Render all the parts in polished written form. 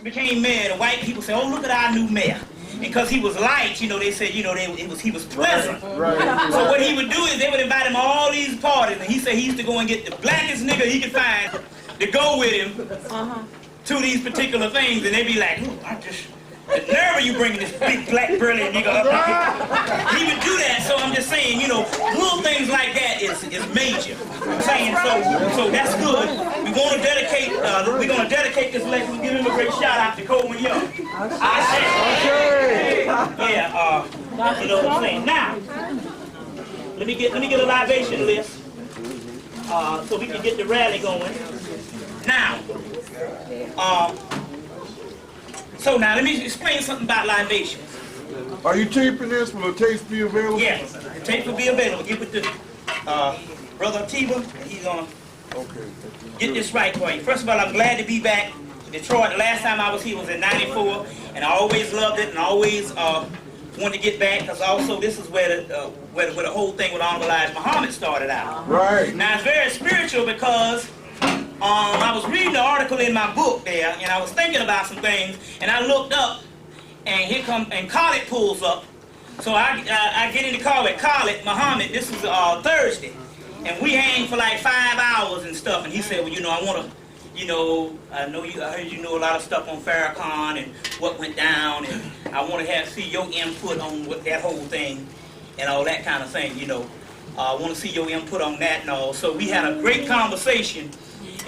became mayor, the white people said, oh, look at our new mayor. Because he was light, you know, they said, you know, he was pleasant. Right. So what he would do is they would invite him to all these parties, and he said he used to go and get the blackest nigga he could find to go with him to these particular things, and they'd be like, ooh, the nerve of you bringing this big black burly nigga up here. He would do that, so I'm just saying, you know, little things like that is major. I'm saying, so that's good. We're going to dedicate this lesson and give him a great shout out to Coleman Young. I say, yeah, you know what I'm saying. Now, let me get a libation list so we can get the rally going. Now, so now let me explain something about libations. Are you taping this? Will the tapes be available? Yes, the tape will be available. Give it to Brother Atiba. He's gonna get this right for you. First of all, I'm glad to be back in Detroit. The last time I was here was in '94, and I always loved it and always wanted to get back, because also this is where the whole thing with Honorable Elijah Muhammad started out. Right. Now it's very spiritual because I was reading the article in my book there, and I was thinking about some things, and I looked up, and here come, and Khalid pulls up. So I get in the car with Khalid Muhammad. This is Thursday, and we hang for like 5 hours and stuff. And he said, well, you know, I want to, you know, I heard you know a lot of stuff on Farrakhan and what went down, and I want to see your input on what that whole thing and all that kind of thing, you know. I want to see your input on that and all. So we had a great conversation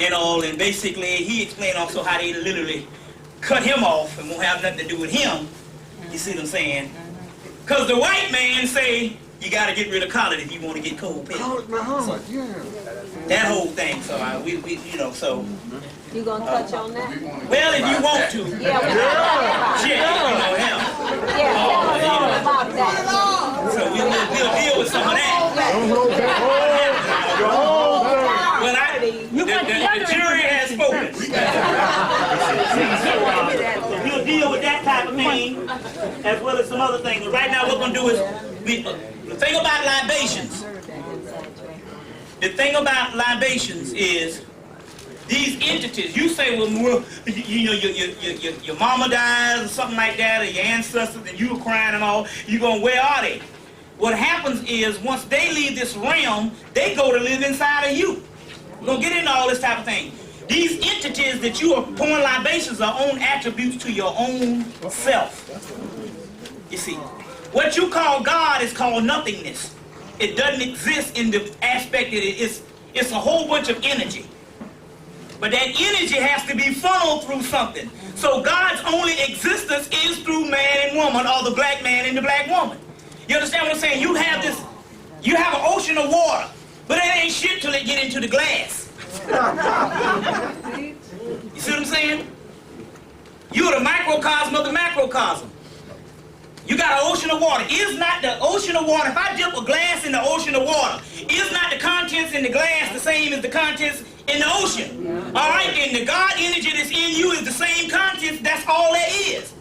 and all, and basically he explained also how they literally cut him off and won't have nothing to do with him. You see what I'm saying? Because the white man say you got to get rid of Khalid if you want to get cold pay. Muhammad, yeah. That whole thing. So we you know, so. You gonna touch on that? Well, if you want to. Yeah, shit, you know him. Yeah, tell us all about that. So we'll deal with some of that. Well, the jury has spoken. So we'll deal with that type of thing as well as some other things. But right now what we're going to do is, the thing about libations, is these entities. You say, well, you know, your mama dies or something like that, or your ancestors, and you were crying and all. You going, where are they? What happens is, once they leave this realm, they go to live inside of you. We're going to get into all this type of thing. These entities that you are pouring libations are own attributes to your own self. You see, what you call God is called nothingness. It doesn't exist in the aspect that it's a whole bunch of energy. But that energy has to be funneled through something. So God's only existence is through man and woman, or the black man and the black woman. You understand what I'm saying? You have an ocean of water, but it ain't shit till it get into the glass. You see what I'm saying? You're the microcosm of the macrocosm. You got an ocean of water. Is not the ocean of water, if I dip a glass in the ocean of water, is not the contents in the glass the same as the contents in the ocean? All right, then the God energy that's in you is the same contents. That's all there is.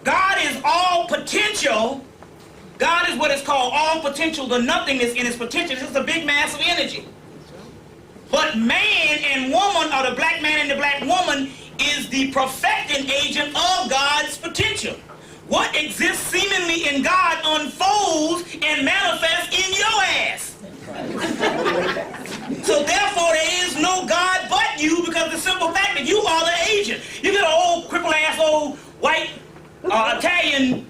God is all potential. God is what is called all potential, the nothingness in its potential. It's a big mass of energy. But man and woman, or the black man and the black woman, is the perfecting agent of God's potential. What exists seemingly in God unfolds and manifests in your ass. So therefore there is no God but you, because the simple fact that you are the agent. You get an old crippled ass old white Italian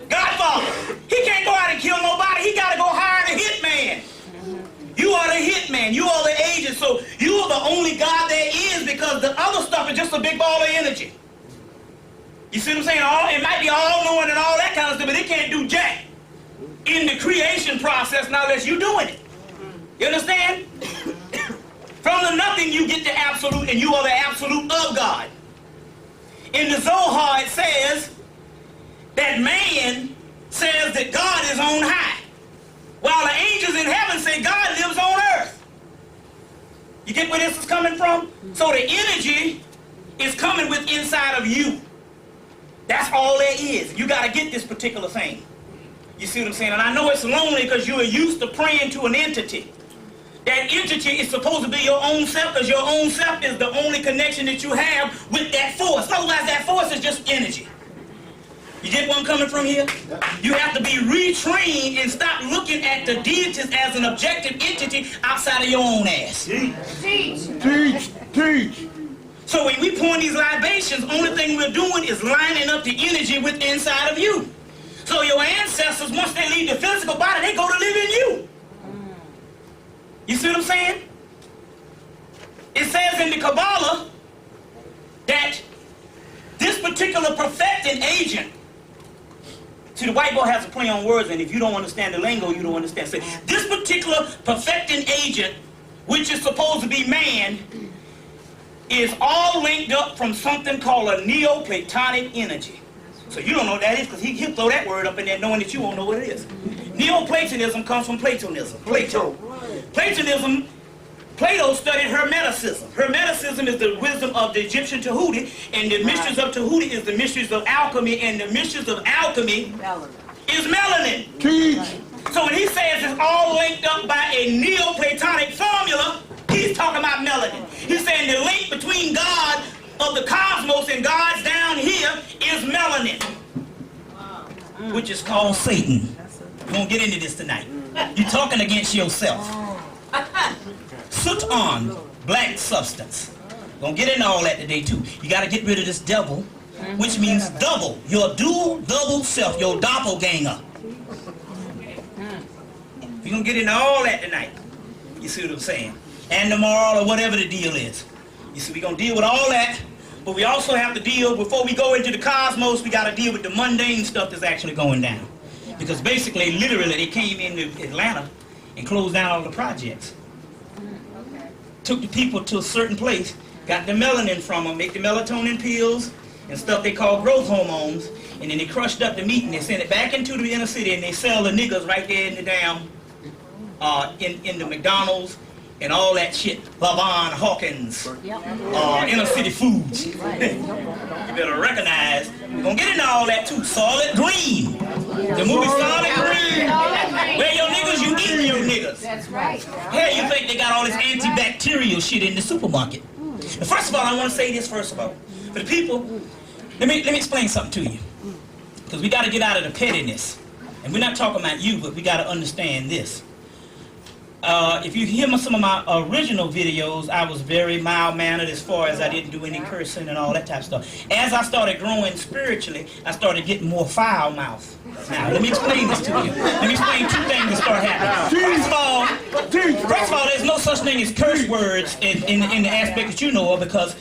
Godfather. He can't go out and kill nobody. He got to go hire the hitman. You are the hitman. You are the agent. So you are the only God there is, because the other stuff is just a big ball of energy. You see what I'm saying? It might be all-knowing and all that kind of stuff, but it can't do jack in the creation process now unless you're doing it. You understand? From the nothing you get the absolute, and you are the absolute of God. In the Zohar it says that man says that God is on high, while the angels in heaven say God lives on earth. You get where this is coming from? So the energy is coming with inside of you. That's all there is. You got to get this particular thing. You see what I'm saying? And I know it's lonely because you are used to praying to an entity. That entity is supposed to be your own self, because your own self is the only connection that you have with that force. Otherwise, that force is just energy. You get where I'm coming from here? You have to be retrained and stop looking at the deities as an objective entity outside of your own ass. Teach. So when we pour these libations, only thing we're doing is lining up the energy with the inside of you. So your ancestors, once they leave the physical body, they go to live in you. You see what I'm saying? It says in the Kabbalah that this particular perfecting agent, see, the white boy has a play on words, and if you don't understand the lingo, you don't understand. See, this particular perfecting agent, which is supposed to be man, is all linked up from something called a Neoplatonic energy. So you don't know what that is, because he'll throw that word up in there knowing that you won't know what it is. Neoplatonism comes from Platonism. Platonism, Plato studied Hermeticism. Hermeticism is the wisdom of the Egyptian Tahuti, and the mysteries of Tahuti is the mysteries of alchemy, and the mysteries of alchemy is melanin. Teach. So when he says it's all linked up by a Neoplatonic formula, he's talking about melanin. He's saying the link between God of the cosmos and God's down here is melanin, which is called Satan. We won't get into this tonight. You're talking against yourself. Soot on, black substance. Gonna get into all that today too. You gotta get rid of this devil, which means double. Your double self, your doppelganger. We're gonna get into all that tonight. You see what I'm saying? And the moral or whatever the deal is. You see, we're gonna deal with all that, but we also have to deal, before we go into the cosmos, we gotta deal with the mundane stuff that's actually going down. Because basically, literally, they came into Atlanta and closed down all the projects. Took the people to a certain place, got the melanin from them, make the melatonin pills and stuff they call growth hormones, and then they crushed up the meat and they sent it back into the inner city, and they sell the niggas right there in the damn, in the McDonald's and all that shit. Lavon Hawkins, inner city foods. You better recognize, we're gonna get into all that too. Solid Green. The movie Solid Green. Where your niggas, you eating your niggas. That's right. Hell, you think they got all this antibacterial shit in the supermarket. But first of all, I want to say this first of all. For the people, let me explain something to you. Because we got to get out of the pettiness. And we're not talking about you, but we got to understand this. If you hear some of my original videos, I was very mild-mannered as far as I didn't do any cursing and all that type of stuff. As I started growing spiritually, I started getting more foul mouth. Now, let me explain this to you. Let me explain two things that start happening. First of all, there's no such thing as curse words in the aspect that you know of, because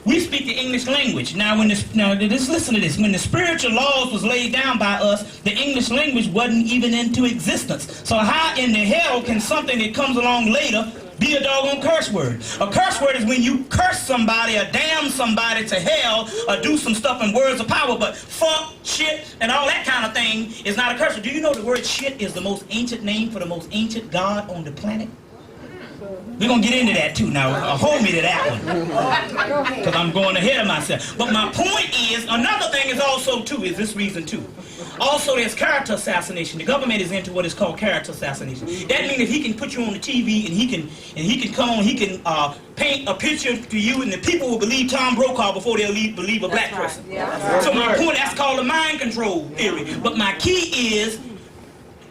we speak the English language. Now, just listen to this. When the spiritual laws was laid down by us, the English language wasn't even into existence. So how in the hell can something that comes along later be a doggone curse word? A curse word is when you curse somebody or damn somebody to hell or do some stuff in words of power, but fuck, shit, and all that kind of thing is not a curse word. Do you know the word shit is the most ancient name for the most ancient god on the planet? We're going to get into that too. Now, hold me to that one, because I'm going ahead of myself. But my point is, another thing is also too, is this reason too. Also, there's character assassination. The government is into what is called character assassination. That means if he can put you on the TV and he can come on, he can paint a picture to you, and the people will believe Tom Brokaw before they'll believe a black person. So my point, that's called the mind control theory. But my key is,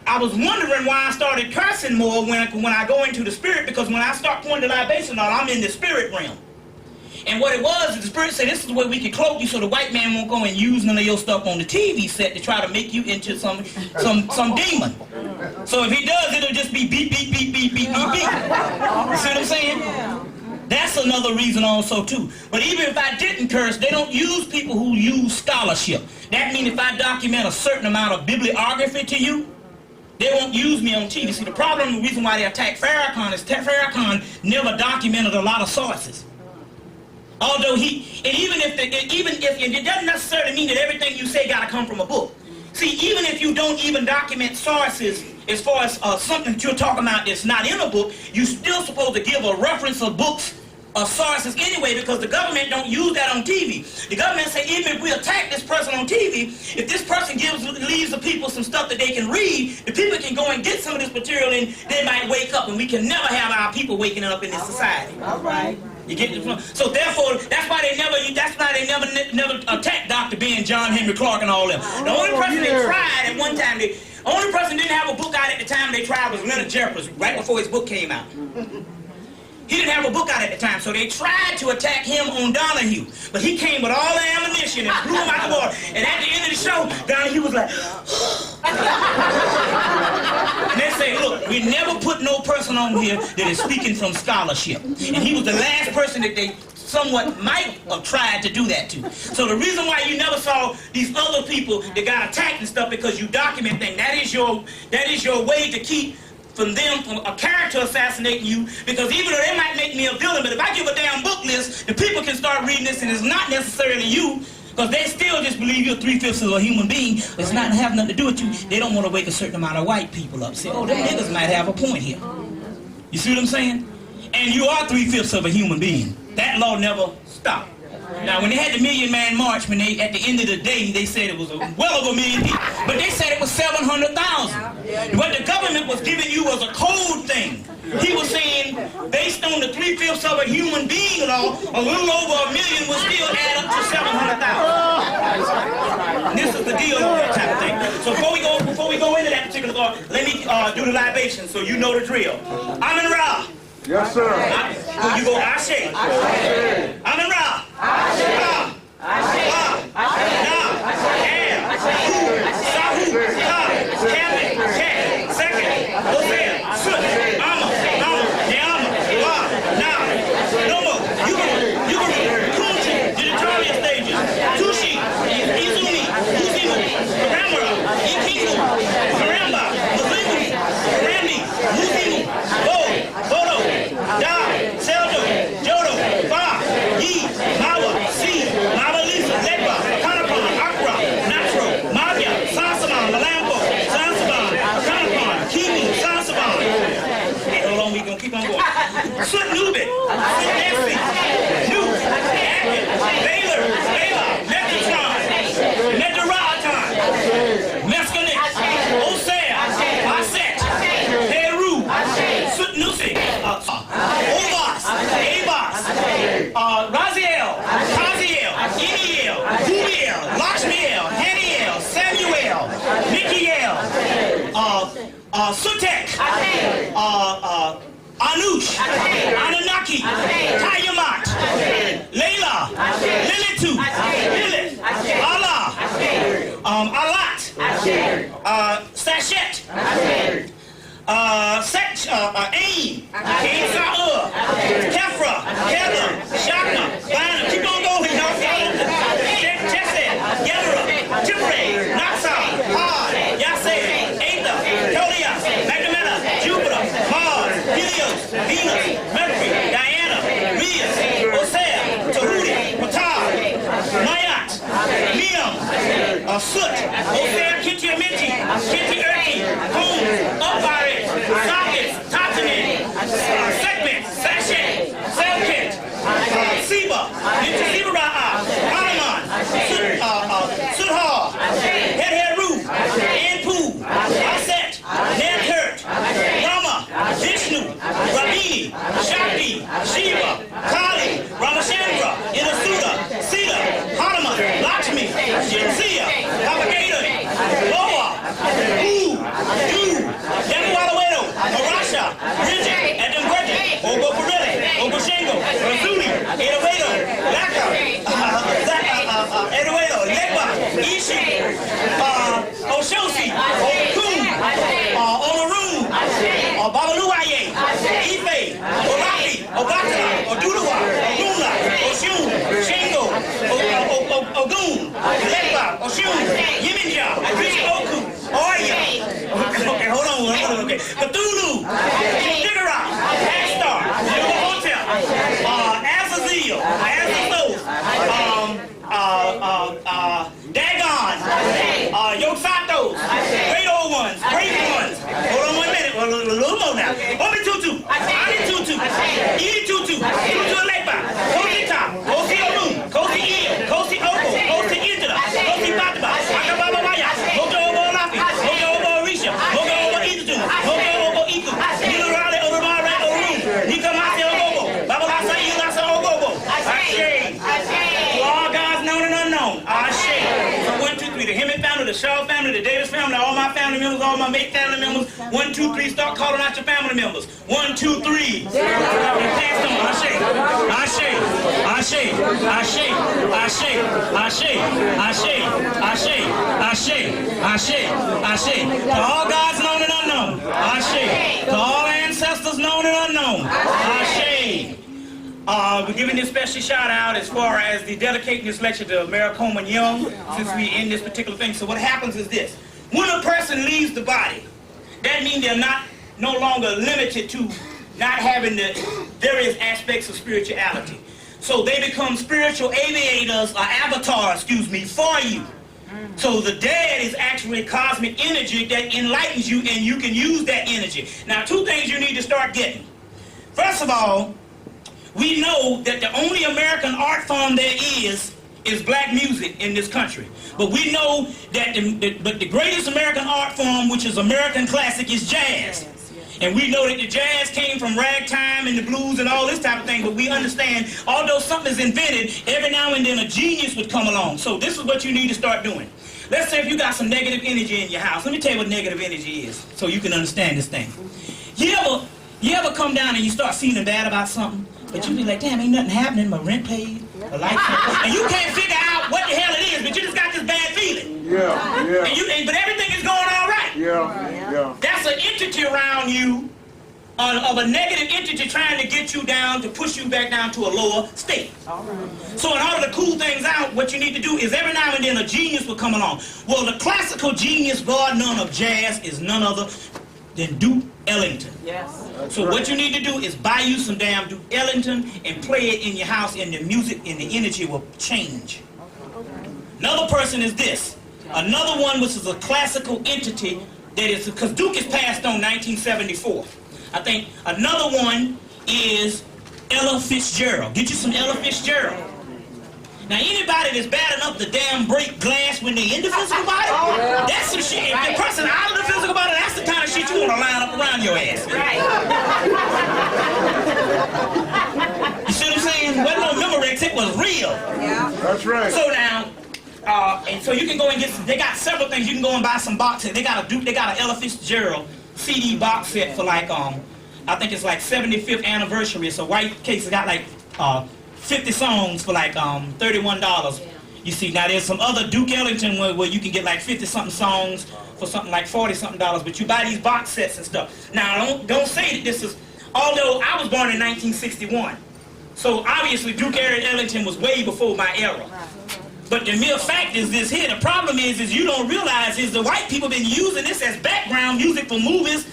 I was wondering why I started cursing more when I go into the spirit, because when I start pouring the libation on, I'm in the spirit realm. And what it was, is the spirit said, this is the way we can cloak you so the white man won't go and use none of your stuff on the TV set to try to make you into some demon. So if he does, it'll just be beep, beep, beep, beep, beep, beep, beep. You see what I'm saying? That's another reason also too. But even if I didn't curse, they don't use people who use scholarship. That means if I document a certain amount of bibliography to you, they won't use me on TV. See, the problem, the reason why they attack Farrakhan is Farrakhan never documented a lot of sources. Although even if it doesn't necessarily mean that everything you say got to come from a book. See, even if you don't even document sources as far as something that you're talking about that's not in a book, you're still supposed to give a reference of books sources anyway, because the government don't use that on TV. The government say even if we attack this person on TV, if this person leaves the people some stuff that they can read, the people can go and get some of this material and they might wake up, and we can never have our people waking up in this society. All right. You get the point? So therefore, that's why they never attacked Dr. Ben, John Henry Clark, and all them. The only person they tried at one time, the only person didn't have a book out at the time they tried was Leonard Jeffers, right before his book came out. He didn't have a book out at the time, so they tried to attack him on Donahue. But he came with all the ammunition and blew him out the water. And at the end of the show, Donahue was like, and they say, look, we never put no person on here that is speaking from scholarship. And he was the last person that they somewhat might have tried to do that to. So the reason why you never saw these other people that got attacked and stuff, because you document things. That is your way to keep from a character assassinating you, because even though they might make me a villain, but if I give a damn book list, the people can start reading this, and it's not necessarily you, because they still just believe you're 3/5 of a human being. It's not have nothing to do with you. They don't want to wake a certain amount of white people up. Say, oh, them niggas might have a point here. You see what I'm saying? And you are 3/5 of a human being. That law never stopped. Now, when they had the Million Man March, when they, at the end of the day, they said it was well over 1 million people, but they said it was 700,000. What the government was giving you was a code thing. He was saying, based on the 3/5 of a human being law, a little over 1 million would still add up to 700,000. This is the deal on that type of thing. So before we go into that particular law, let me do the libation so you know the drill. Amen Ra. Yes, sir. You go Ashe. Amen Ra. Ashe. Ra. Ashe. Ra. Now. Am. Who. Sahu. Ta. Kevin. Ket. Second. Hosea. Sut. Amma. Nama. Neama. Ra. Now. No more. You can Kunji. The Victoria stages. Tushi. Izumi. Uzimu. Karamara. Ikizu. Karamba. Muzimu. Karami. Muzimu. Bo. Bodo. Da. Seldo. Jodo. Fa. Yi. Mawa. Si. Mawa Lisa. Legba. Kanapon. Akra. Natro. Mavia. Sansaman. Malambo. Sansaban. Kanapon. Kimi. Sansaban. Hey, hold on. We gonna keep on going. Sut Nubit. Sut Nancy. Nu. Atkins. Baylor. Bela. Metatron. Metaratan. Mescanet. Osea. Aset. Peru. Sut Nusi. Obas. Abas. Raziel. Kaziel. Iniel. Hudiel. Lakshmiel. Haniel. Samuel. Mikiel. Sutek. Anush. Anunnaki. Tayamat. Layla. Lilitu. Lilith. Allah. Alat. Sachet. Ain, King Sa'ur, Kefra, Kelam, Shaka, Bana, keep on going, y'all. Chesed, Gedera, Tipre, Naxa, Had, Yaseh, Aether, Tolias, Magdamena, Jupiter, Mars, Helios, Venus, Mercury, Diana, Rias, Osea, Tahuti, Ptah, Mayat, Miam, Sut, Osea, Kitiamiti, Kiti-Urki, Home, Upirit, Sockets, Tatanin, Segment, Sachet, Selkit, Seba, Nitasibaraa, Hanuman, Sudhar, Heru, Anpu, Aset, Nerkert, Rama, Vishnu, Rabini, Shakti, Shiva, Kali, Ramachandra, Inasuda, Sita, Hanuman, Lakshmi, Shinsia, Papagator, Loa, Hu, Du, Demiwalawedo, Marasha, Bridget, Adam Bridget, Ogo Pirelli, Ogo Shingo, Razuli, Edowedo, Laka, Edowedo, Legba, Ishi, Oshosi, Okun, Olaroon, Babaluaye, Ife, Oraki, Obata, Oduduwa, Luna, Oshun, Shingo, Ogun, Legba, Oshun, Yiminja, Oku, Oya. Okay, hold on. Okay. Cthulhu, Diggerah, Astar, Hotel, Azazel, Dagon, Yogg-Sathos, Great Old Ones, Great Ones. Hold on 1 minute, a little more now. Obi Tutu, Ani Tutu, Edi Tutu, Tutu Lekba, the Shaw family, the Davis family, all my family members, all my mate family members. 1, 2, 3, start calling out your family members. 1, 2, 3. Pass on. Ashe. Ashe. Ashe. Ashe. Ashe. Ashe. Ashe. Ashe. Ashe. Ashe. Ashe. To all gods known and unknown. Ashe. To all ancestors known and unknown. Ashe. We're giving this special shout out as far as the dedicating this lecture to Maricoman Young, since we're in this particular thing. So what happens is this: when a person leaves the body, that means they're no longer limited to not having the various aspects of spirituality. So they become spiritual aviators, or avatars, for you. So the dead is actually cosmic energy that enlightens you, and you can use that energy. Now, 2 things you need to start getting. First of all, we know that the only American art form there is black music in this country. But we know that the greatest American art form, which is American classic, is jazz. And we know that the jazz came from ragtime and the blues and all this type of thing, but we understand, although something is invented, every now and then a genius would come along. So this is what you need to start doing. Let's say if you got some negative energy in your house. Let me tell you what negative energy is, so you can understand this thing. You ever come down and you start feeling bad about something? But you be like, damn, ain't nothing happening, my rent paid, the lights paid, and you can't figure out what the hell it is, but you just got this bad feeling. Yeah. But everything is going all right. Yeah. That's an entity around you, of a negative entity trying to get you down, to push you back down to a lower state. So in order to cool things out, what you need to do is every now and then a genius will come along. Well, the classical genius, bar none, of jazz is none other than Duke Ellington. Yes. So what you need to do is buy you some damn Duke Ellington and play it in your house, and the music and the energy will change. Another person is this. Another one, which is a classical entity, that is, because Duke is passed on 1974. I think another one is Ella Fitzgerald. Get you some Ella Fitzgerald. Now, anybody that's bad enough to damn break glass when they in the physical body, that's some shit. If the person out of the physical body, that's the kind of shit you want to line up around your ass. You see what I'm saying? It wasn't no Memorex, it was real. Yeah. That's right. So now, and so you can go and get some, they got several things. You can go and buy some box sets. They got an Ella Fitzgerald CD box set for like, I think it's like 75th anniversary. It's a white case. It got like 50 songs for like $31. You see, now there's some other Duke Ellington where you can get like 50-something songs for something like $40-something, but you buy these box sets and stuff. Now, don't say that this is, although I was born in 1961, so obviously Duke Ellington was way before my era. But the mere fact is this here, the problem is you don't realize is the white people been using this as background music for movies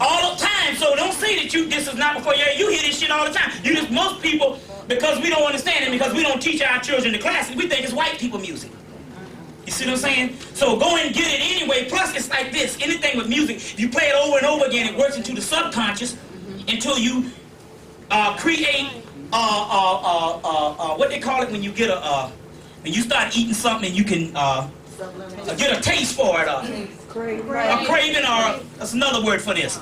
all the time. So don't say that this is not before you hear this shit all the time. Most people, because we don't understand it, because we don't teach our children the classics, we think it's white people music. You see what I'm saying? So go and get it anyway. Plus, it's like this. Anything with music, if you play it over and over again, it works into the subconscious until you create what they call it when you get when you start eating something and you can get a taste for it. A craving, or that's another word for this.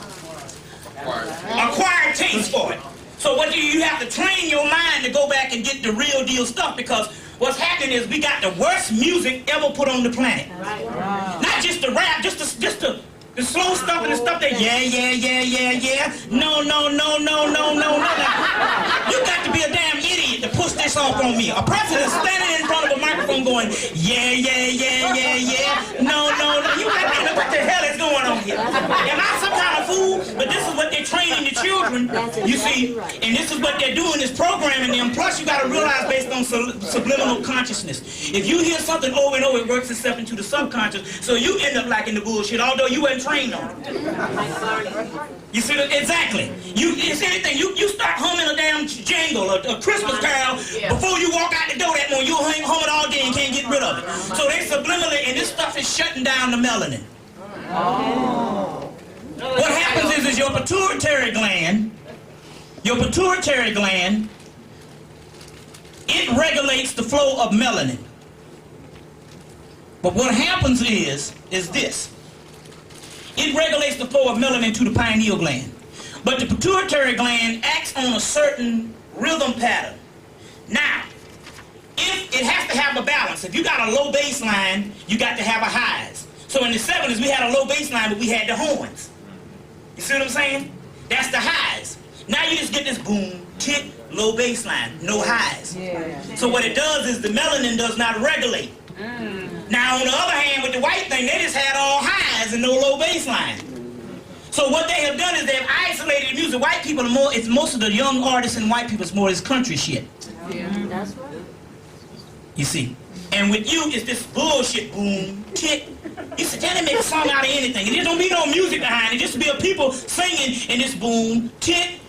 Acquired taste for it. So what do you have to train your mind to go back and get the real deal stuff, because what's happening is we got the worst music ever put on the planet. Not just the rap, just the slow stuff and the stuff that yeah. No. You got to be a damn idiot to push this off on me. A president standing in front of a microphone going yeah. No. You got to know what the hell is going on here. Am I some kind of fool? But this is what they're training the children, you see, and this is what they're doing, is programming them. Plus, you got to realize, based on subliminal consciousness, if you hear something over and over, it works itself into the subconscious, so you end up liking the bullshit, although you weren't trained on it. You see, exactly. You see anything, you start humming a damn jingle, a Christmas carol, before you walk out the door that morning, you'll hum it all day and can't get rid of it. So they subliminally, and this stuff is shutting down the melanin. What happens is your pituitary gland, it regulates the flow of melanin. But what happens is this. It regulates the flow of melanin to the pineal gland. But the pituitary gland acts on a certain rhythm pattern. Now, if it has to have a balance. If you got a low bass line, you got to have a highs. So in the 70s, we had a low bass line, but we had the horns. You see what I'm saying? That's the highs. Now you just get this boom, tick, low bass line, no highs. So what it does is the melanin does not regulate. Now on the other hand, with the white thing, they just had all highs and no low bass line. So what they have done is they've isolated the music. White people are more, it's most of the young artists and white people, it's more this country shit. That's right. You see? And with you, it's this bullshit boom, tick. You said, can they make a song out of anything? And there don't be no music behind it. Just be a people singing in this boom, tick,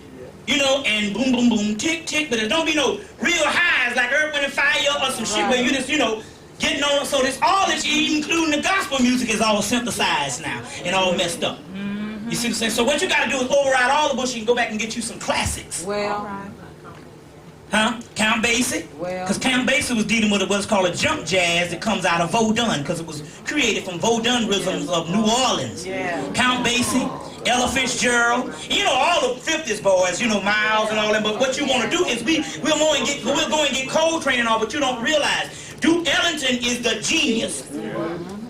you know, and boom, boom, boom, tick, tick. But there don't be no real highs like Earth, Wind, and Fire or some shit where you just, you know, getting on. So this, all this, including the gospel music, is all synthesized now and all messed up. You see what I'm saying? So what you got to do is override all the bullshit and go back and get you some classics. Well, Huh? Count Basie? Because Count Basie was dealing with what's called a jump jazz that comes out of Vaudin, because it was created from Vaudin rhythms of New Orleans. Count Basie, Ella Fitzgerald, you know, all the 50s boys, you know, Miles and all that. But what you want to do is we'll go and get Coltrane and all, but you don't realize Duke Ellington is the genius.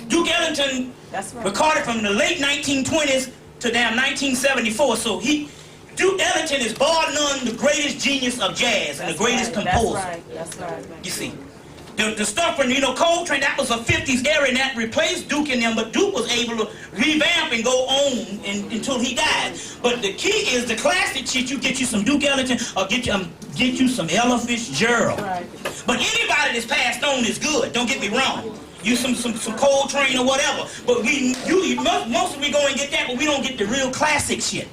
Duke Ellington recorded from the late 1920s to down 1974. So Duke Ellington is bar none the greatest genius of jazz and the greatest composer. That's right. You see, the stuff from, you know, Coltrane, that was a 50s era and that replaced Duke in them, but Duke was able to revamp and go on until he died. But the key is the classic shit. You get you some Duke Ellington or get you some Ella Fitzgerald. But anybody that's passed on is good. Don't get me wrong. You some Coltrane or whatever. But most of we go and get that, but we don't get the real classic shit.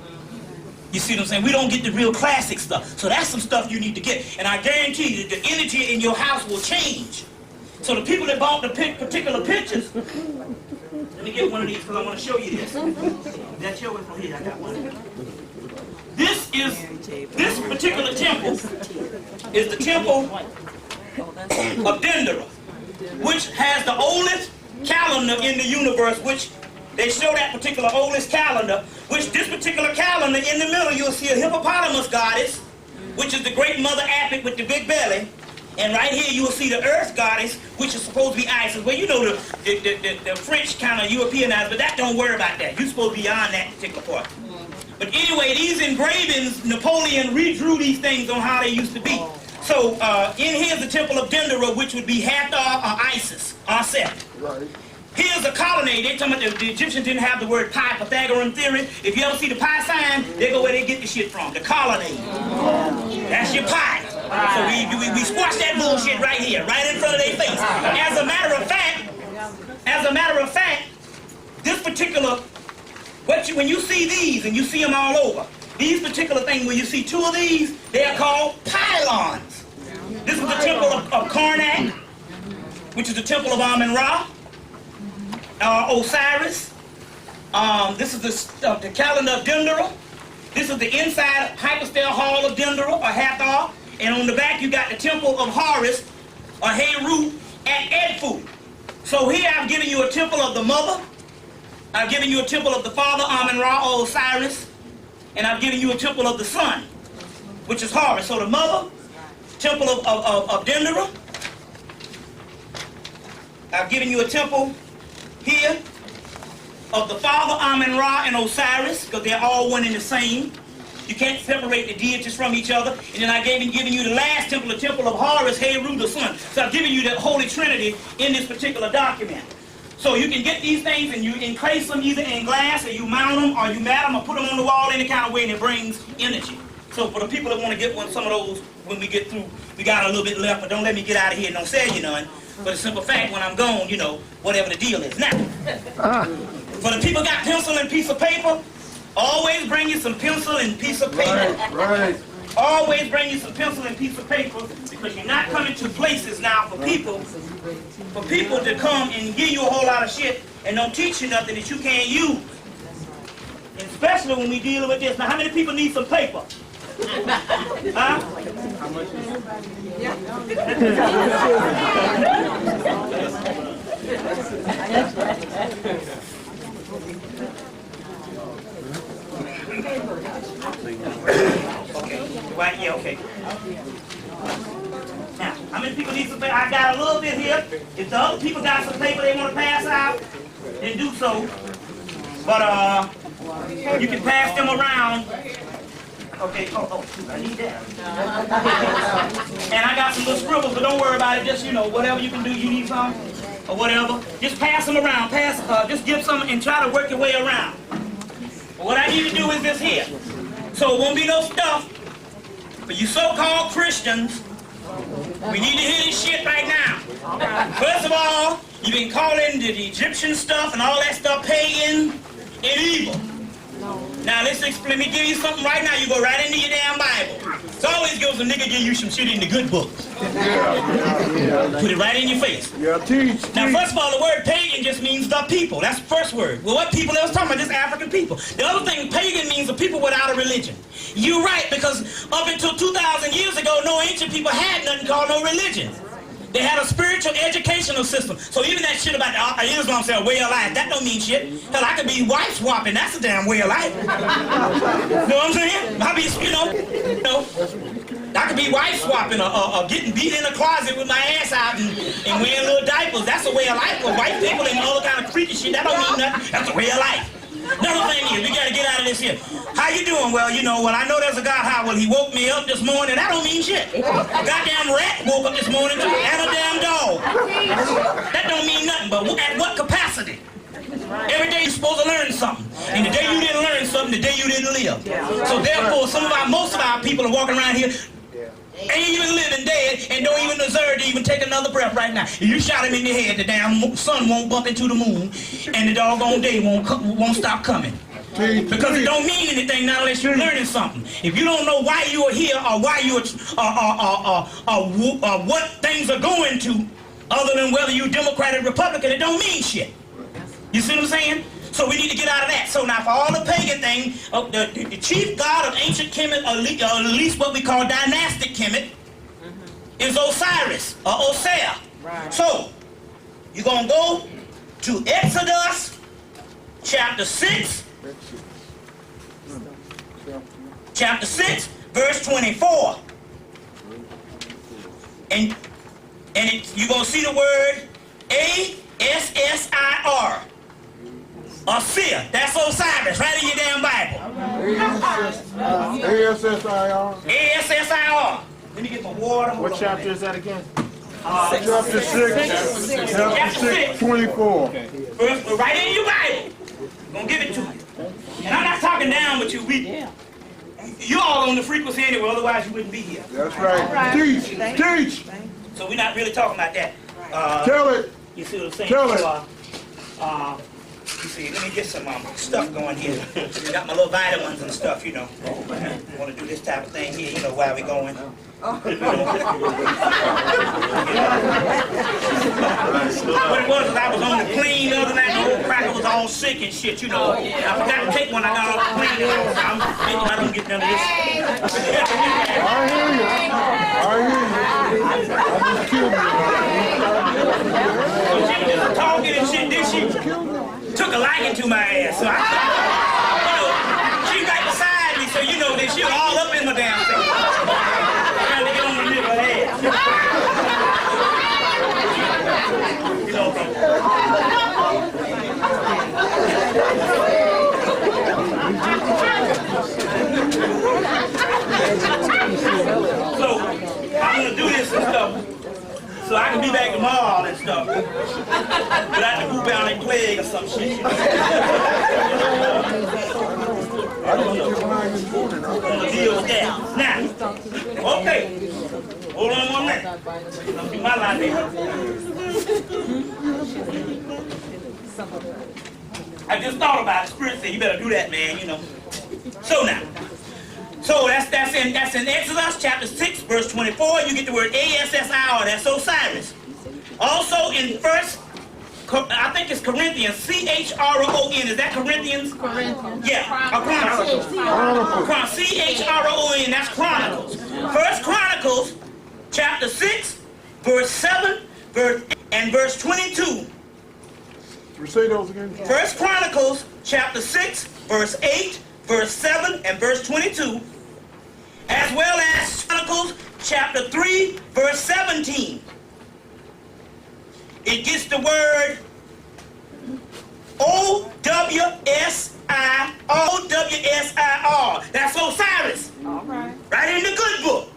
You see what I'm saying? We don't get the real classic stuff. So that's some stuff you need to get. And I guarantee you that the energy in your house will change. So the people that bought the particular pictures, let me get one of these because I want to show you this. That's yours from here. I got one. This particular temple is the temple of Dendera, which has the oldest calendar in the universe, which they show that particular oldest calendar, which this particular calendar, in the middle, you'll see a hippopotamus goddess, which is the great mother Apis with the big belly. And right here, you will see the earth goddess, which is supposed to be Isis. Well, you know the French kind of Europeanized, but that don't worry about that. You're supposed to be on that particular part. But anyway, these engravings, Napoleon redrew these things on how they used to be. So in here's the temple of Dendera, which would be Hathor or Isis, or Seth. Right. Here's a colonnade. They're talking about the Egyptians didn't have the word pi, Pythagorean theory. If you ever see the pi sign, they go where they get the shit from, the colonnade. That's your pi. So we squash that bullshit right here, right in front of their face. As a matter of fact, this particular, when you see these, and you see them all over, these particular things, when you see two of these, they are called pylons. This is the temple of Karnak, which is the temple of Amun-Ra. Osiris. This is the calendar of Dendera. This is the inside hypostyle hall of Dendera or Hathor. And on the back you got the temple of Horus or Heru at Edfu. So here I've given you a temple of the mother. I've given you a temple of the father, Amun-Ra or Osiris. And I've given you a temple of the son, which is Horus. So the mother, temple of Dendera. I've given you a temple here of the father, Amun-Ra and Osiris, because they're all one and the same. You can't separate the deities from each other. And then I've given you the last temple, the temple of Horus, Heru, the son. So I've given you the Holy Trinity in this particular document. So you can get these things and you encase them either in glass or you mount them or you mat them or put them on the wall any kind of way and it brings energy. So for the people that want to get some of those when we get through, we got a little bit left, but don't let me get out of here and don't sell you none. For the simple fact, when I'm gone, you know, whatever the deal is. Now, for the people got pencil and piece of paper, always bring you some pencil and piece of paper. Right. Always bring you some pencil and piece of paper because you're not coming to places now for people to come and give you a whole lot of shit and don't teach you nothing that you can't use. And especially when we dealing with this. Now, how many people need some paper? Huh? Okay. Right, yeah, okay. Now, how many people need some paper? paper they want to pass out, then do so. But you can pass them around. Okay, I need that. And I got some little scribbles, but don't worry about it. Just, whatever you can do, you need some or whatever. Just pass them around. Just give some and try to work your way around. But what I need to do is this here. So it won't be no stuff for you so-called Christians. We need to hear this shit right now. First of all, you've been calling the Egyptian stuff and all that stuff pagan and evil. Now let me give you something right now. You go right into your damn Bible. It's always good when a nigga give you some shit in the good book. Put it right in your face. Yeah, teach. Now first of all, the word pagan just means the people. That's the first word. Well, what people they was talking about? Just African people. The other thing, pagan means the people without a religion. You're right, because up until 2,000 years ago, no ancient people had nothing called no religion. They had a spiritual educational system. So even that shit about Islam say a way of life, that don't mean shit. Hell, I could be wife swapping. That's a damn way of life. You know what I'm saying? I be, I could be wife swapping or getting beat in a closet with my ass out and wearing little diapers. That's a way of life for white people and all kind of freaky shit. That don't mean nothing. That's a way of life. Another thing is, we got to get out of this here. How you doing? Well, I know there's a God. How? Well, he woke me up this morning. That don't mean shit. A goddamn rat woke up this morning too, and a damn dog. That don't mean nothing, but at what capacity? Every day you're supposed to learn something. And the day you didn't learn something, the day you didn't live. So therefore, most of our people are walking around here ain't even living dead and don't even deserve to even take another breath right now. If you shot him in the head, the damn sun won't bump into the moon and the doggone day won't stop coming. Because it don't mean anything now unless you're learning something. If you don't know why you are here or why you are what things are going to, other than whether you're Democrat or Republican, it don't mean shit. You see what I'm saying? So we need to get out of that. So now for all the pagan thing, the chief god of ancient Kemet, or at least what we call dynastic Kemet, is Osiris, or Osea. Right. So, you're going to go to Exodus chapter 6, verse 24. And you're going to see the word A-S-S-I-R. Osir, that's Osiris, right in your damn Bible. A-S-S-I-R. A-S-S-I-R. Let me get my water. What chapter is that again? Chapter 6. Chapter 6, 24. First, right in your Bible. I'm going to give it to you. And I'm not talking down with you. You're all on the frequency anyway, otherwise you wouldn't be here. That's right. Teach. So we're not really talking about that. Tell it. You see what I'm saying? Tell it. So, you see, let me get some stuff going here. Got my little vitamins and stuff, Want to do this type of thing here, while we're going. What it was is I was on the plane the other night, the whole cracker was all sick and shit, I forgot to take one, I got off the plane. I don't get none of this. I hear you. I just killed you. She was just talking and shit, then she took a liking to my ass. So she right beside me, so that she was all up in my damn thing. Trying to get on the nigga ass. So I'm gonna do this and stuff. So I can be back tomorrow and stuff. Without the group out and plague or some shit. I didn't get your mind this morning. Deal with that. Now, okay. Hold on 1 minute. I'm do my line there. I just thought about it. Spirit said, you better do that, man, So now. So that's in Exodus chapter 6, verse 24. You get the word A-S-S-I-R. That's Osiris. Also in I think it's Corinthians, C-H-R-O-N. Is that Corinthians? Corinthians. Yeah, Chronicles. C-H-R-O-N, that's Chronicles. 1 Chronicles, chapter 6, verse 7, and verse 22. Say those again. 1 Chronicles, chapter 6, verse 8, verse 7, and verse 22. As well as Chronicles, chapter 3, verse 17. it gets the word O-W-S-I-R. That's Osiris. All right. Right in the good book.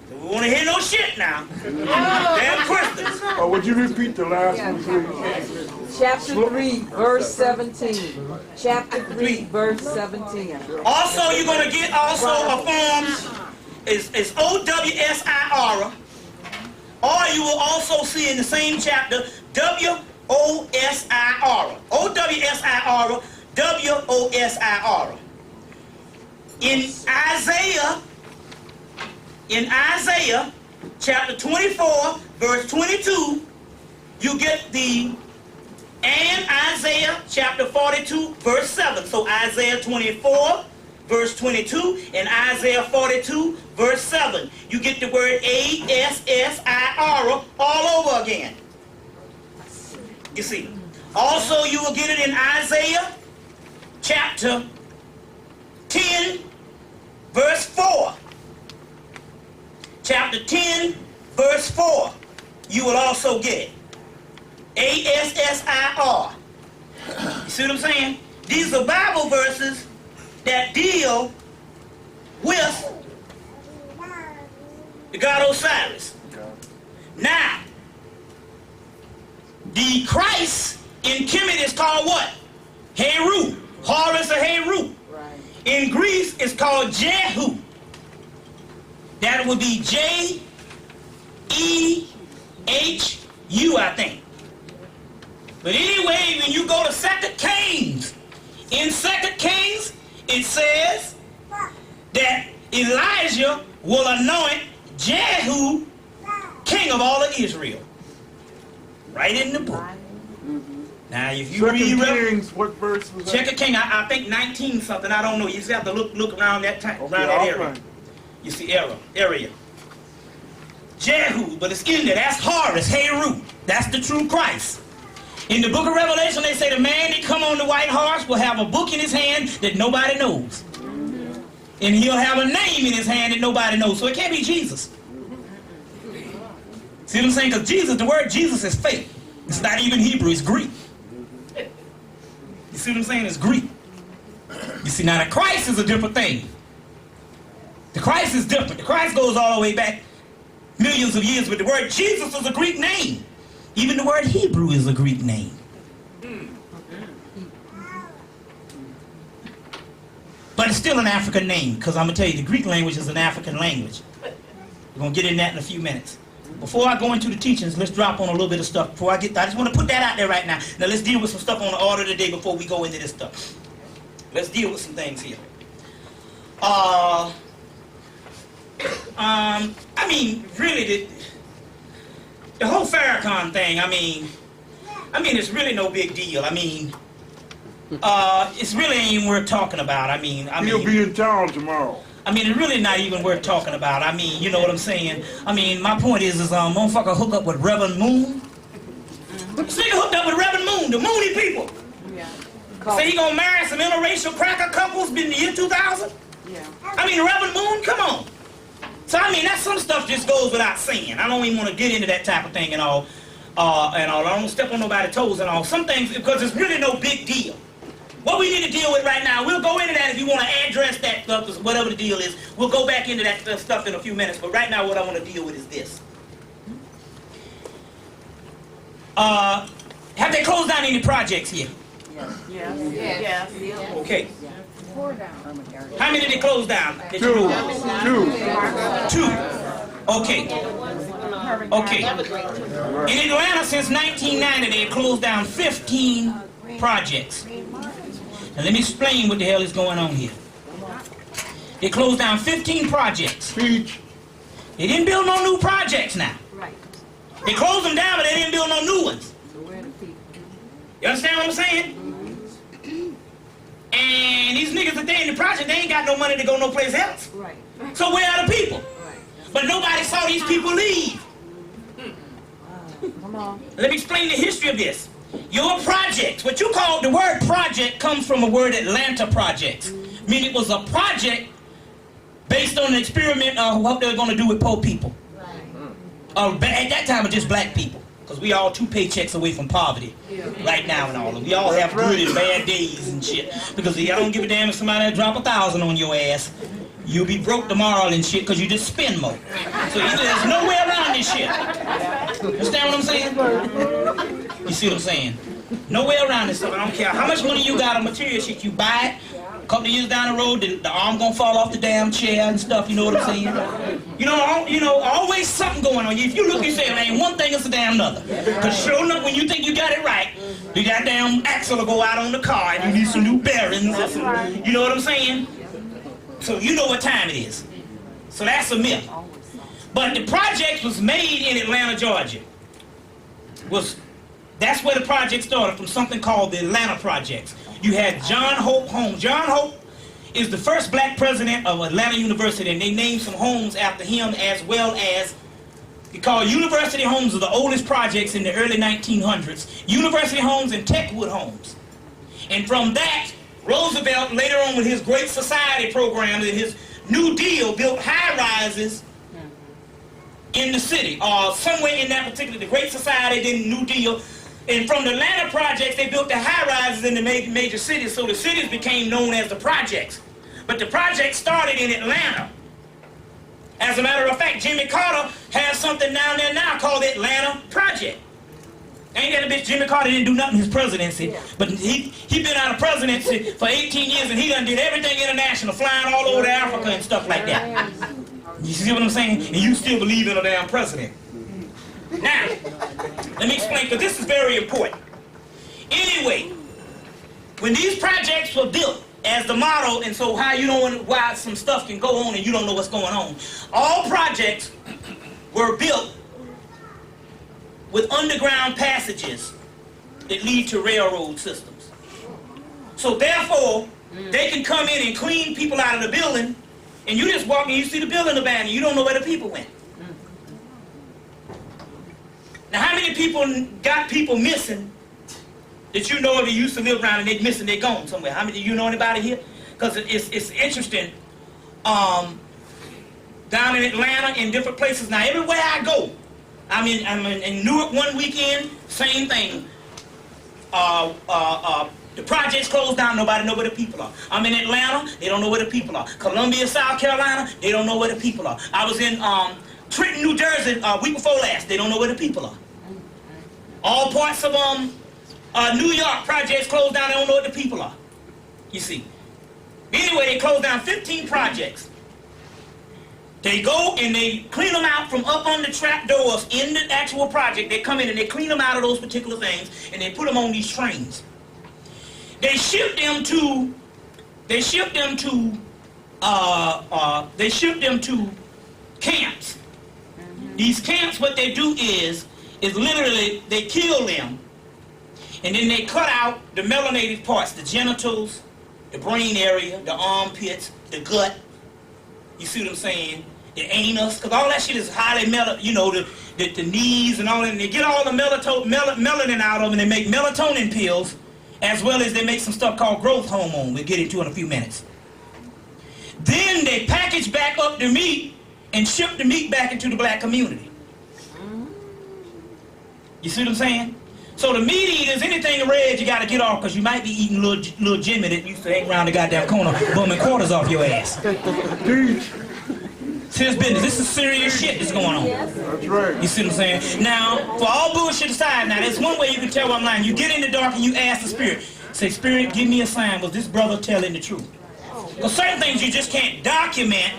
So we want to hear no shit now. Damn Christians. Would you repeat the last one, please? Chapter 3, verse 17. Chapter 3, verse 17. Also, you're going to get also a form, is O-W-S-I-R. Or you will also see in the same chapter, W-O-S-I-R. O-W-S-I-R, W-O-S-I-R. In Isaiah chapter 24, verse 22, you get and Isaiah chapter 42, verse 7. So Isaiah 24, verse 22, and Isaiah 42, verse 7. You get the word A-S-S-I-R all over again. You see. Also, you will get it in Isaiah chapter 10, verse 4. Chapter 10, verse 4. You will also get it. A-S-S-I-R. You see what I'm saying? These are Bible verses that deal with the god Osiris. Now, the Christ in Hemmitt is called what? Heru. Horus or Heru. Right. In Greece, it's called Jehu. That would be J-E-H-U, I think. But anyway, when you go to 2 Kings, in 2 Kings, it says that Elijah will anoint Jehu king of all of Israel. Right in the book. Now, if you read Kings, what verse was that? 2 King, I think 19 something. I don't know. You just have to look around that time, around that area. Right. You see area. Jehu, but it's in there. That's Horus, Heru. That's the true Christ. In the book of Revelation, they say the man that come on the white horse will have a book in his hand that nobody knows. And he'll have a name in his hand that nobody knows. So it can't be Jesus. See what I'm saying? Because Jesus, the word Jesus is fake. It's not even Hebrew, it's Greek. You see what I'm saying? It's Greek. You see, now the Christ is a different thing. The Christ is different. The Christ goes all the way back millions of years, but the word Jesus is a Greek name. Even the word Hebrew is a Greek name. But it's still an African name, because I'm going to tell you, the Greek language is an African language. We're going to get in that in a few minutes. Before I go into the teachings, let's drop on a little bit of stuff. I just want to put that out there right now. Now let's deal with some stuff on the order today before we go into this stuff. Let's deal with some things here. I mean, really, the whole Farrakhan thing, I mean, it's really no big deal. I mean, it's really ain't even worth talking about. He'll be in town tomorrow. I mean, it's really not even worth talking about. I mean, you know what I'm saying? I mean, my point is motherfucker hook up with Reverend Moon. This nigga hooked up with Reverend Moon, the Mooney people. Yeah. Say he gonna marry some interracial cracker couples in the year 2000? Yeah. I mean, Reverend Moon, come on. So, I mean, that's some stuff just goes without saying. I don't even want to get into that type of thing and all. I don't step on nobody's toes and all. Some things, because it's really no big deal. What we need to deal with right now, we'll go into that if you want to address that stuff, whatever the deal is. We'll go back into that stuff in a few minutes. But right now, what I want to deal with is this. Have they closed down any projects here? Yes. Okay. How many did they close down? Two. Okay. In Atlanta, since 1990, they closed down 15 projects. Now let me explain what the hell is going on here. They closed down 15 projects. Speech. They didn't build no new projects now. Right. They closed them down, but they didn't build no new ones. So where the people? You understand what I'm saying? And these niggas that they in the project, they ain't got no money to go no place else. Right. So where are the people? Right. But nobody saw these people leave. Come on. Let me explain the history of this. Your projects, what you call the word project comes from a word Atlanta projects. Meaning it was a project based on an experiment of what they were going to do with poor people. Right. At that time, it was just black people. Because we all 2 paychecks away from poverty right now and all. We all have good and bad days and shit. Because I don't give a damn if somebody drop 1,000 on your ass. You'll be broke tomorrow and shit because you just spend more. So there's no way around this shit. Understand what I'm saying? You see what I'm saying? No way around this stuff. I don't care how much money you got on material shit. You buy it. A couple of years down the road, the arm gonna fall off the damn chair and stuff. You know what I'm saying? You know, always something going on. If you look and say, man, one thing is a damn another. Cause sure enough, when you think you got it right, the goddamn axle will go out on the car and you need some new bearings. Or some, you know what I'm saying? So you know what time it is. So that's a myth. But the project was made in Atlanta, Georgia. That's where the project started, from something called the Atlanta Projects. You had John Hope Holmes. John Hope is the first black president of Atlanta University, and they named some homes after him, as well as, they call University Homes are the oldest projects in the early 1900s. University Homes and Techwood Homes. And from that, Roosevelt, later on with his Great Society program and his New Deal, built high-rises in the city, or somewhere in that particular, the Great Society, then New Deal. And from the Atlanta projects, they built the high-rises in the major cities, so the cities became known as the projects. But the project started in Atlanta. As a matter of fact, Jimmy Carter has something down there now called the Atlanta Project. Ain't that a bitch? Jimmy Carter didn't do nothing in his presidency, but he been out of presidency for 18 years, and he done did everything international, flying all over to Africa and stuff like that. You see what I'm saying? And you still believe in a damn president. Now, let me explain, because this is very important. Anyway, when these projects were built as the model, and so how you know why some stuff can go on and you don't know what's going on. All projects were built with underground passages that lead to railroad systems. So therefore, they can come in and clean people out of the building, and you just walk and you see the building abandoned, you don't know where the people went. Now, how many people got people missing that you know they used to live around and they missing, they gone somewhere? How many, you know anybody here? Because it's interesting. Down in Atlanta, in different places. Now, everywhere I go, I'm in Newark one weekend, same thing. The projects closed down, nobody know where the people are. I'm in Atlanta, they don't know where the people are. Columbia, South Carolina, they don't know where the people are. I was in Trenton, New Jersey, week before last, they don't know where the people are. All parts of New York, projects closed down, they don't know what the people are. You see. Anyway, they closed down 15 projects. They go and they clean them out from up on the trap doors in the actual project. They come in and they clean them out of those particular things, and they put them on these trains. They ship them to camps. These camps, what they do is literally they kill them, and then they cut out the melanated parts, the genitals, the brain area, the armpits, the gut. You see what I'm saying? The anus, because all that shit is highly the knees and all that, and they get all the melanin out of them, and they make melatonin pills, as well as they make some stuff called growth hormone. We'll get into in a few minutes. Then they package back up the meat and ship the meat back into the black community. You see what I'm saying? So the meat eaters, anything red you gotta get off, because you might be eating little Jimmy that used to hang around the goddamn corner bumming quarters off your ass. Serious business. This is serious shit that's going on. That's right. You see what I'm saying? Now, for all bullshit aside, now there's one way you can tell I'm lying. You get in the dark and you ask the spirit. Say, Spirit, give me a sign. Was this brother telling the truth? Because certain things you just can't document,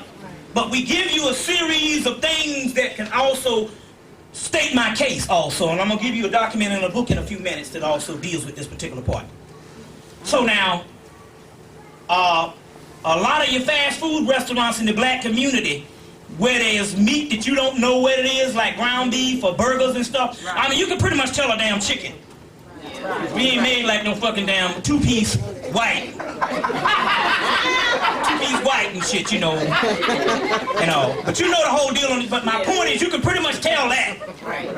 but we give you a series of things that can also state my case also. And I'm going to give you a document in a book in a few minutes that also deals with this particular part. So now, a lot of your fast food restaurants in the black community, where there's meat that you don't know what it is, like ground beef or burgers and stuff. Right. I mean, you can pretty much tell a damn chicken. Right. We ain't made like no fucking damn two-piece white. Two-piece white and shit, you know. But you know the whole deal on it. But my point is, you can pretty much tell that. Right.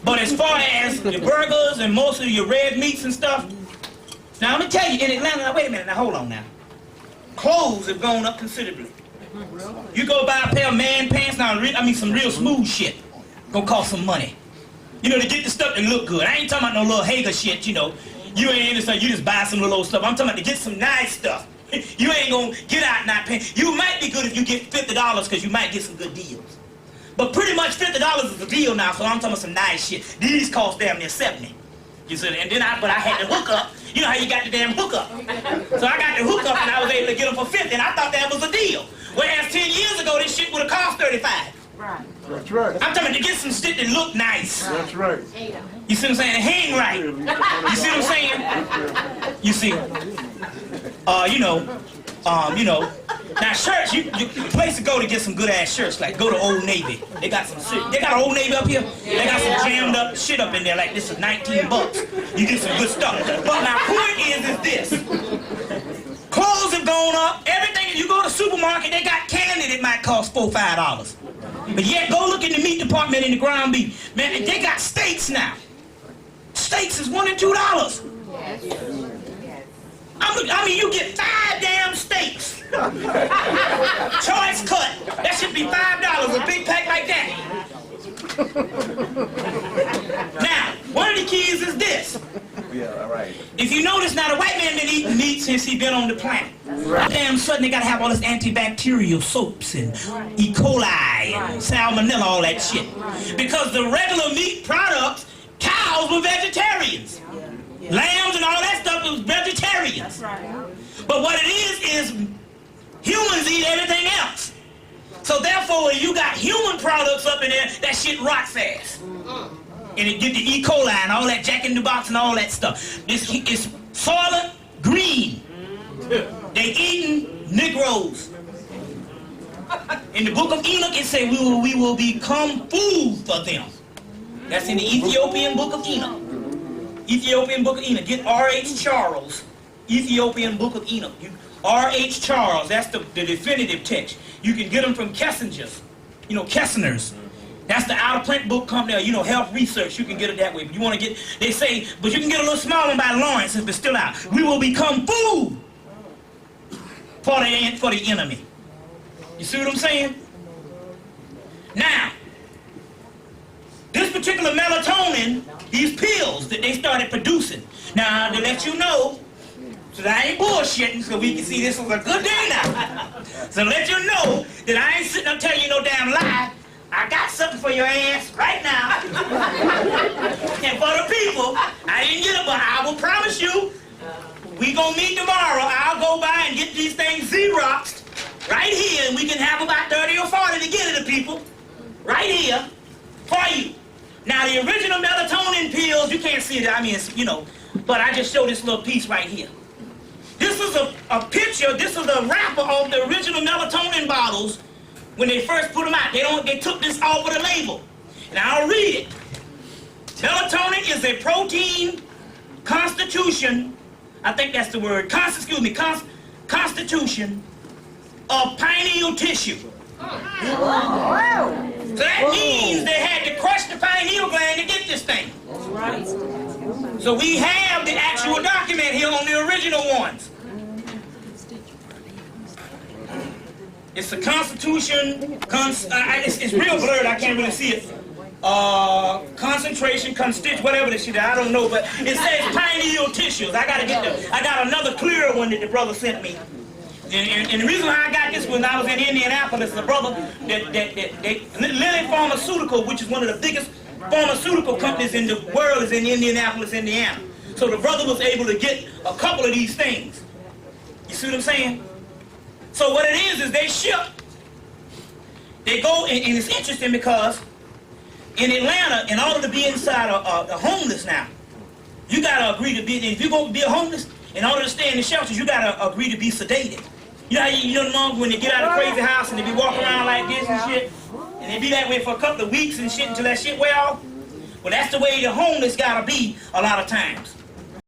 But as far as your burgers and most of your red meats and stuff, now let me tell you, in Atlanta, now wait a minute, now hold on now. Clothes have gone up considerably. You go buy a pair of man pants, now I mean some real smooth shit. Gonna cost some money. You know, to get the stuff that look good. I ain't talking about no little Hager shit, you know. You ain't into stuff, you just buy some little old stuff. I'm talking about to get some nice stuff. You ain't gonna get out not paying. You might be good if you get $50 because you might get some good deals. But pretty much $50 is a deal now, so I'm talking about some nice shit. These cost damn near 70. You see, and then I had the hookup. You know how you got the damn hookup. So I got the hookup and I was able to get them for 50, and I thought that was a deal. Whereas 10 years ago, this shit would have cost 35. Right. That's right. I'm talking about to get some shit that look nice. That's right. You see what I'm saying? And hang right. You see what I'm saying? You see, now shirts, you place to go to get some good ass shirts, like go to Old Navy. They got some shit. They got Old Navy up here. They got some jammed up shit up in there, like this is $19. You get some good stuff. But my point is this. Clothes have gone up. Everything, you go to the supermarket, they got candy that might cost $4 or $5. But yet, go look in the meat department in the ground beef. Man, they got steaks now. Steaks is $1 and $2. I mean, you get 5 damn steaks. Choice cut. That should be $5, a big pack like that. Now, one of the keys is this. Yeah, all right. If you notice now, the white man been eating meat since he been on the planet. Damn sudden they gotta have all this antibacterial soaps and E. coli and salmonella, all that shit. Because the regular meat products, cows were vegetarians. Lambs and all that stuff was vegetarians. But what it is humans eat everything else. So therefore, when you got human products up in there, that shit rot fast. And it get the E. coli and all that Jack in the Box and all that stuff. It's soylent green. They eating Negroes. In the book of Enoch, it say we will become food for them. That's in the Ethiopian book of Enoch. Ethiopian book of Enoch. Get R.H. Charles. Ethiopian book of Enoch. R.H. Charles. That's the definitive text. You can get them from Kessinger's. You know, Kessinger's. That's the outer print book company, you know, health research. You can get it that way. But you want to get, they say, but you can get a little small one by Lawrence if it's still out. We will become food for the enemy. You see what I'm saying? Now, this particular melatonin, these pills that they started producing. Now, to let you know, so that I ain't bullshitting, so we can see this was a good day now. So let you know that I ain't sitting up telling you no damn lie. I got something for your ass right now. And for the people, I didn't get it, but I will promise you, we gonna meet tomorrow. I'll go by and get these things Xeroxed right here, and we can have about 30 or 40 to get it to people right here for you. Now, the original melatonin pills, you can't see it, I mean, it's, you know, but I just showed this little piece right here. This is a picture, this is a wrapper of the original melatonin bottles. When they first put them out, they took this off of the label. And I'll read it. Melatonin is a protein constitution, I think that's the word, constitution of pineal tissue. So that means they had to crush the pineal gland to get this thing. So we have the actual document here on the original ones. It's a constitution, it's real blurred, I can't really see it. Concentration, whatever this shit, I don't know, but it says pineal tissues. I got another clearer one that the brother sent me. And the reason why I got this when I was in Indianapolis, the brother, Lilly Pharmaceutical, which is one of the biggest pharmaceutical companies in the world, is in Indianapolis, Indiana. So the brother was able to get a couple of these things. You see what I'm saying? So what it is they ship, they go, and it's interesting because in Atlanta, in order to be inside a homeless now, you gotta agree to be, if you're gonna be a homeless, in order to stay in the shelters, you gotta agree to be sedated. You know how you know the moms when they get out of the crazy house and they be walking around like this and shit, and they be that way for a couple of weeks and shit until that shit wear off? Well, that's the way the homeless gotta be a lot of times.